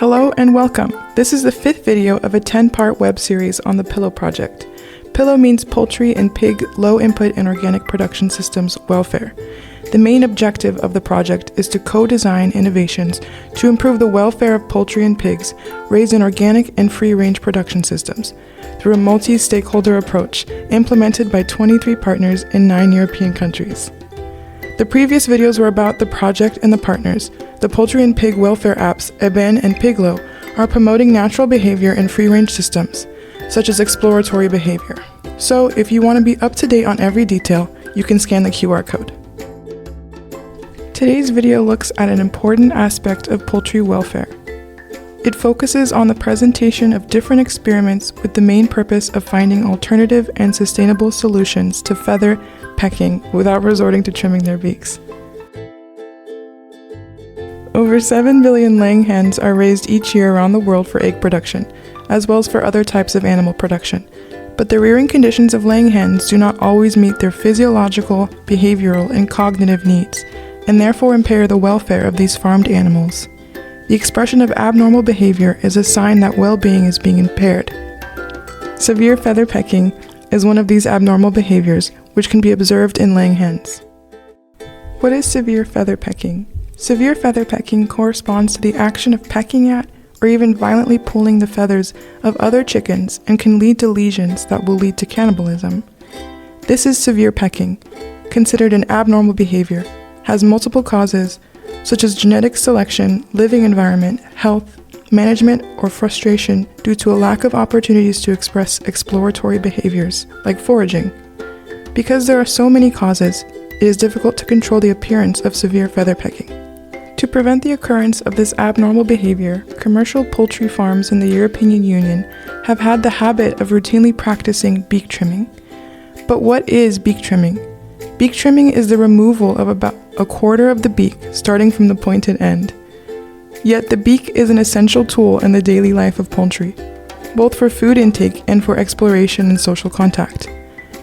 Hello and welcome. This is the 5th video of a 10-part web series on the PPILOW project. PPILOW means Poultry and Pig Low Input and Organic Production Systems Welfare. The main objective of the project is to co-design innovations to improve the welfare of poultry and pigs raised in organic and free-range production systems through a multi-stakeholder approach implemented by 23 partners in 9 European countries. The previous videos were about the project and the partners. The poultry and pig welfare apps, EBEN and PPILOW, are promoting natural behavior in free-range systems, such as exploratory behavior. So, if you want to be up to date on every detail, you can scan the QR code. Today's video looks at an important aspect of poultry welfare. It focuses on the presentation of different experiments with the main purpose of finding alternative and sustainable solutions to feather pecking without resorting to trimming their beaks. Over 7 billion laying hens are raised each year around the world for egg production, as well as for other types of animal production. But the rearing conditions of laying hens do not always meet their physiological, behavioral, and cognitive needs, and therefore impair the welfare of these farmed animals. The expression of abnormal behavior is a sign that well-being is being impaired. Severe feather pecking is one of these abnormal behaviors, which can be observed in laying hens. What is severe feather pecking? Severe feather pecking corresponds to the action of pecking at or even violently pulling the feathers of other chickens and can lead to lesions that will lead to cannibalism. This is severe pecking, considered an abnormal behavior, has multiple causes such as genetic selection, living environment, health, management, or frustration due to a lack of opportunities to express exploratory behaviors like foraging. Because there are so many causes, it is difficult to control the appearance of severe feather pecking. To prevent the occurrence of this abnormal behavior, commercial poultry farms in the European Union have had the habit of routinely practicing beak trimming. But what is beak trimming? Beak trimming is the removal of about a quarter of the beak, starting from the pointed end. Yet the beak is an essential tool in the daily life of poultry, both for food intake and for exploration and social contact.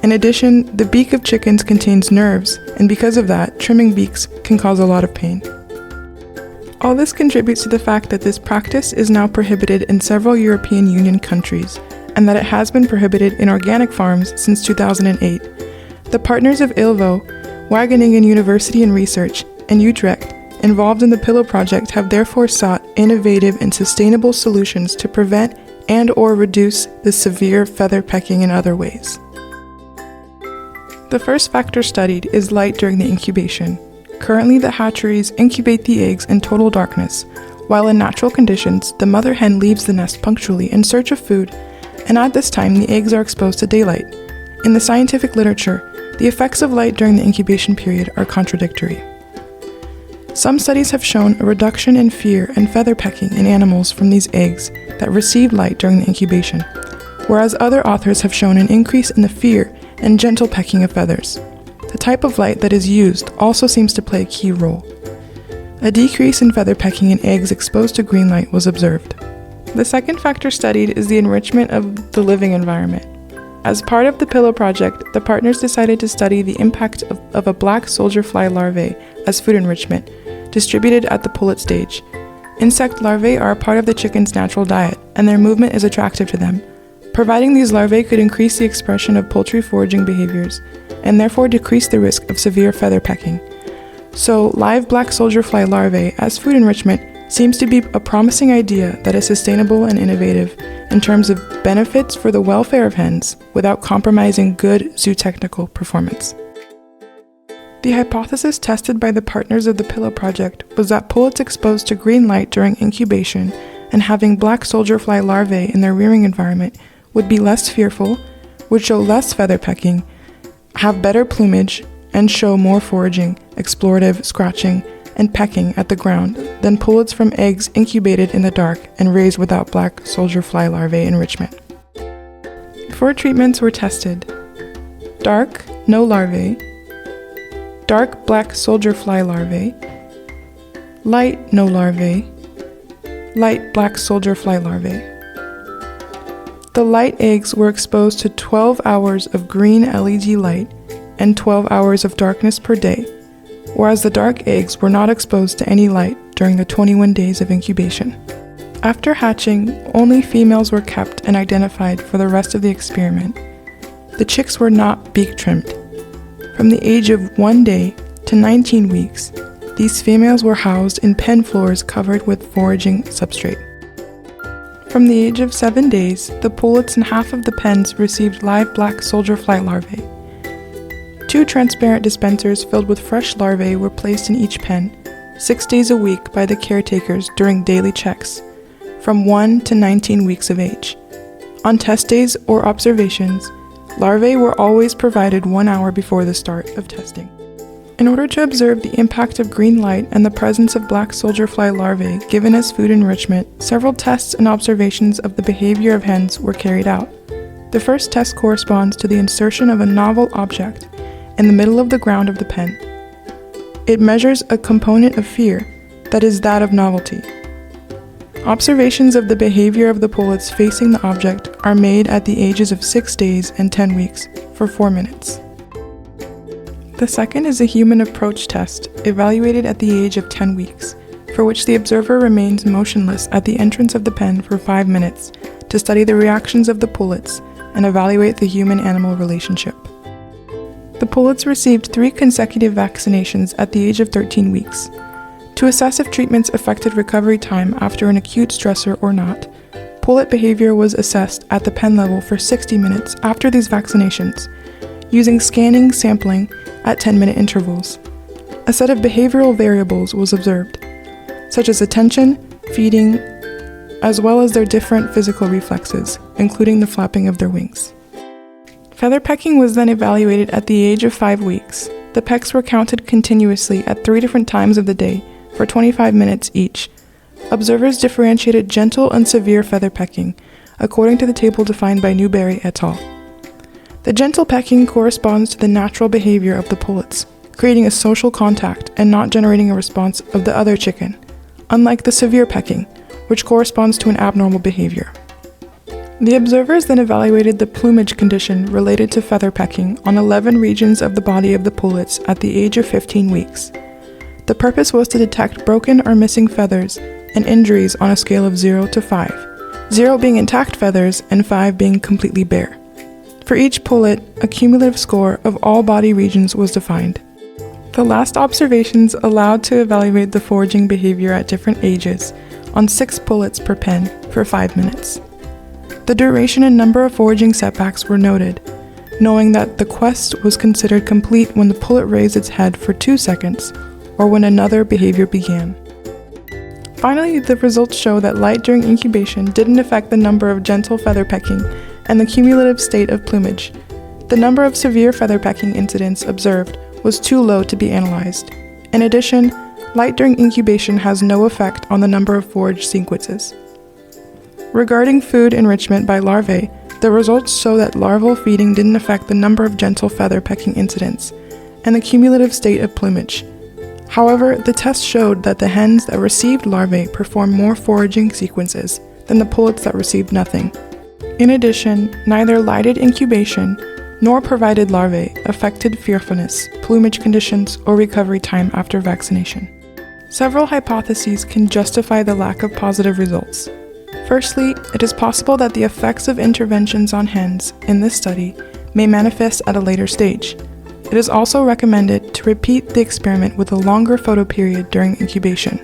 In addition, the beak of chickens contains nerves, and because of that, trimming beaks can cause a lot of pain. All this contributes to the fact that this practice is now prohibited in several European Union countries, and that it has been prohibited in organic farms since 2008. The partners of PPILOW, Wageningen University and Research, and Utrecht, involved in the PPILOW project have therefore sought innovative and sustainable solutions to prevent and/or reduce the severe feather pecking in other ways. The first factor studied is light during the incubation. Currently, the hatcheries incubate the eggs in total darkness, while in natural conditions, the mother hen leaves the nest punctually in search of food, and at this time the eggs are exposed to daylight. In the scientific literature, the effects of light during the incubation period are contradictory. Some studies have shown a reduction in fear and feather pecking in animals from these eggs that received light during the incubation, whereas other authors have shown an increase in the fear and gentle pecking of feathers. The type of light that is used also seems to play a key role. A decrease in feather pecking in eggs exposed to green light was observed. The second factor studied is the enrichment of the living environment. As part of the PPILOW project, the partners decided to study the impact of a black soldier fly larvae as food enrichment, distributed at the pullet stage. Insect larvae are a part of the chicken's natural diet, and their movement is attractive to them. Providing these larvae could increase the expression of poultry foraging behaviors, and therefore decrease the risk of severe feather pecking. So, live black soldier fly larvae as food enrichment seems to be a promising idea that is sustainable and innovative in terms of benefits for the welfare of hens without compromising good zootechnical performance. The hypothesis tested by the partners of the PPILOW project was that pullets exposed to green light during incubation and having black soldier fly larvae in their rearing environment would be less fearful, would show less feather pecking, have better plumage, and show more foraging, explorative, scratching, and pecking at the ground than pullets from eggs incubated in the dark and raised without black soldier fly larvae enrichment. 4 treatments were tested: dark, no larvae; dark black soldier fly larvae; light, no larvae; light black soldier fly larvae. The light eggs were exposed to 12 hours of green LED light and 12 hours of darkness per day, whereas the dark eggs were not exposed to any light during the 21 days of incubation. After hatching, only females were kept and identified for the rest of the experiment. The chicks were not beak trimmed. From the age of 1 day to 19 weeks, these females were housed in pen floors covered with foraging substrate. From the age of 7 days, the pullets in half of the pens received live black soldier fly larvae. 2 transparent dispensers filled with fresh larvae were placed in each pen, 6 days a week by the caretakers during daily checks, from 1 to 19 weeks of age. On test days or observations, larvae were always provided 1 hour before the start of testing. In order to observe the impact of green light and the presence of black soldier fly larvae given as food enrichment, several tests and observations of the behavior of hens were carried out. The first test corresponds to the insertion of a novel object in the middle of the ground of the pen. It measures a component of fear, that is that of novelty. Observations of the behavior of the pullets facing the object are made at the ages of 6 days and 10 weeks for 4 minutes. The second is a human approach test, evaluated at the age of 10 weeks, for which the observer remains motionless at the entrance of the pen for 5 minutes to study the reactions of the pullets and evaluate the human-animal relationship. The pullets received 3 consecutive vaccinations at the age of 13 weeks. To assess if treatments affected recovery time after an acute stressor or not, pullet behavior was assessed at the pen level for 60 minutes after these vaccinations, using scanning sampling at 10-minute intervals. A set of behavioral variables was observed, such as attention, feeding, as well as their different physical reflexes, including the flapping of their wings. Feather pecking was then evaluated at the age of 5 weeks. The pecks were counted continuously at 3 different times of the day for 25 minutes each. Observers differentiated gentle and severe feather pecking, according to the table defined by Newberry et al. The gentle pecking corresponds to the natural behavior of the pullets, creating a social contact and not generating a response of the other chicken, unlike the severe pecking, which corresponds to an abnormal behavior. The observers then evaluated the plumage condition related to feather pecking on 11 regions of the body of the pullets at the age of 15 weeks. The purpose was to detect broken or missing feathers and injuries on a scale of 0 to 5, 0 being intact feathers and 5 being completely bare. For each pullet, a cumulative score of all body regions was defined. The last observations allowed to evaluate the foraging behavior at different ages on 6 pullets per pen for 5 minutes. The duration and number of foraging setbacks were noted, knowing that the quest was considered complete when the pullet raised its head for 2 seconds or when another behavior began. Finally, the results show that light during incubation didn't affect the number of gentle feather pecking and the cumulative state of plumage. The number of severe feather pecking incidents observed was too low to be analyzed. In addition, light during incubation has no effect on the number of forage sequences. Regarding food enrichment by larvae, the results show that larval feeding didn't affect the number of gentle feather pecking incidents and the cumulative state of plumage. However, the test showed that the hens that received larvae performed more foraging sequences than the pullets that received nothing. In addition, neither lighted incubation nor provided larvae affected fearfulness, plumage conditions, or recovery time after vaccination. Several hypotheses can justify the lack of positive results. Firstly, it is possible that the effects of interventions on hens in this study may manifest at a later stage. It is also recommended to repeat the experiment with a longer photo period during incubation.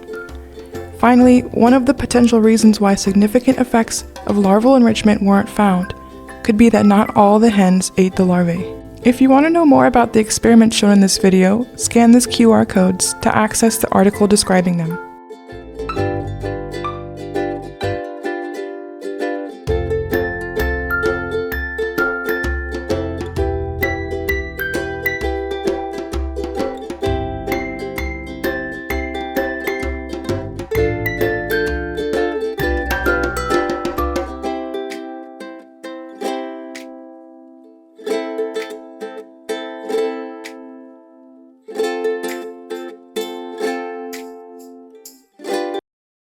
Finally, one of the potential reasons why significant effects of larval enrichment weren't found could be that not all the hens ate the larvae. If you want to know more about the experiments shown in this video, scan these QR codes to access the article describing them.